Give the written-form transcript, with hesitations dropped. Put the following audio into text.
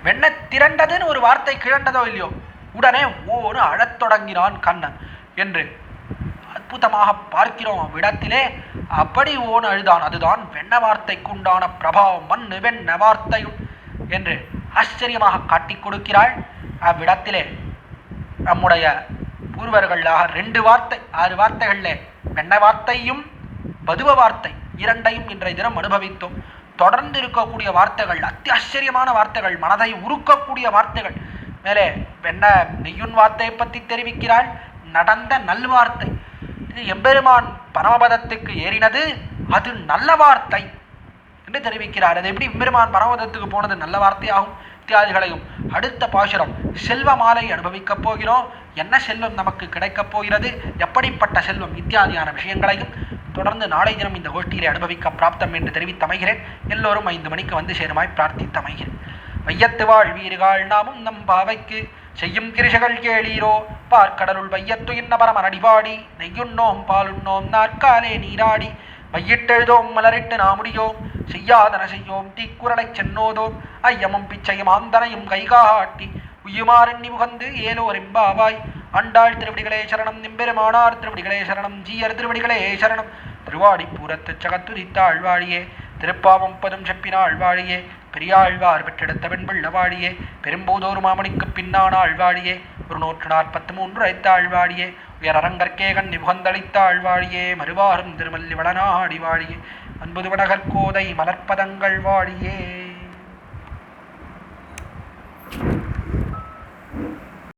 வெண்ணெய் திரண்டதுன்னு ஒரு வார்த்தை கிழண்டதோ இல்லையோ, உடனே ஓன்னு அழத் தொடங்கினான் கண்ணன் என்று அற்புதமாக பார்க்கிறோம். அவ்விடத்திலே அப்படி ஓன் அழுதான். அதுதான் வெண்ண வார்த்தைக்கு உண்டான பிரபாவம். மண்ணு வெண்ண வார்த்தையும் என்று ஆச்சரியமாக காட்டிக் கொடுக்கிறாள். அவ்விடத்திலே நம்முடைய பூர்வர்களாக 2 வார்த்தை 6 வார்த்தைகளில் வெண்ண வார்த்தையும் பதுவ வார்த்தை இரண்டையும் இன்றைய தினம் அனுபவித்தோம். தொடர்ந்து இருக்கக்கூடிய வார்த்தைகள் அத்தியாச்சரியமான வார்த்தைகள், மனதை உருக்கக்கூடிய வார்த்தைகள். மேலே வெண்ண நெய்யுன் வார்த்தையை பற்றி தெரிவிக்கிறாள். நடந்த நல்வார்த்தை, இது எம்பெருமான் பரமபதத்துக்கு ஏறினது அது நல்ல வார்த்தை என்று தெரிவிக்கிறார். அது எப்படி எம்பெருமான் பரமபதத்துக்கு போனது நல்ல வார்த்தையாகும் இத்தியாதிகளையும் அடுத்த பாசுரம் செல்வ மாலை அனுபவிக்கப் போகிறோம். என்ன செல்வம் நமக்கு கிடைக்கப் போகிறது, எப்படிப்பட்ட செல்வம் இத்தியாதியான விஷயங்களையும் தொடர்ந்து நாளை தினம் இந்த கோஷ்டியிலே அனுபவிக்க பிராப்தம் என்று தெரிவித்தமைகிறேன். எல்லோரும் 5 மணிக்கு வந்து சேருமாய் பிரார்த்தித்தமைகிறேன். வையத்து வாழ்வீர்கள் நாமும் நம் பாவைக்கு செய்யும் கிருஷகள் கேளீரோ, பார்க்கடலுள் வையத்து இன்ன பரம நடிபாடி நெய்யுண்ணோம் பாலுண்ணோம் நாற்காலே நீராடி மையிட்டெழுதோம் மலரிட்டு நாமுடியோம் செய்யாதன செய்யோம் தீக்குறளை சென்னோதோம் ஐயமும் பிச்சையும் ஆந்தனையும் கைகாட்டி உய்யுமாறெண்ணி முகந்து ஏலோரெம்பாவாய் ஆண்டாள் திருவடிகளே சரணம், நிம்பெருமானார் திருவடிகளே சரணம், ஜீயர் திருவடிகளே சரணம். திருவாடிப்பூரத்து சகத்துதித்தாள் வாழியே, திருப்பாவம் பதும் செப்பினாள் வாழியே, பெரியாழ்வார் பெற்றெடுத்த வெண்பிள்ள வாழியே, பெரும்போதோர் மாமணிக்கு பின்னானாள் வாழியே, 143 ஐத்தாள் வாழியே, உயர் அரங்கற்கே கண்ணி முகந்தளித்தாள் வாழியே, மறுவாரும் திருமல்லி வளநாடி வாழியே, அன்புது வடகற்கோதை மலர்ப்பதங்கள் வாழியே.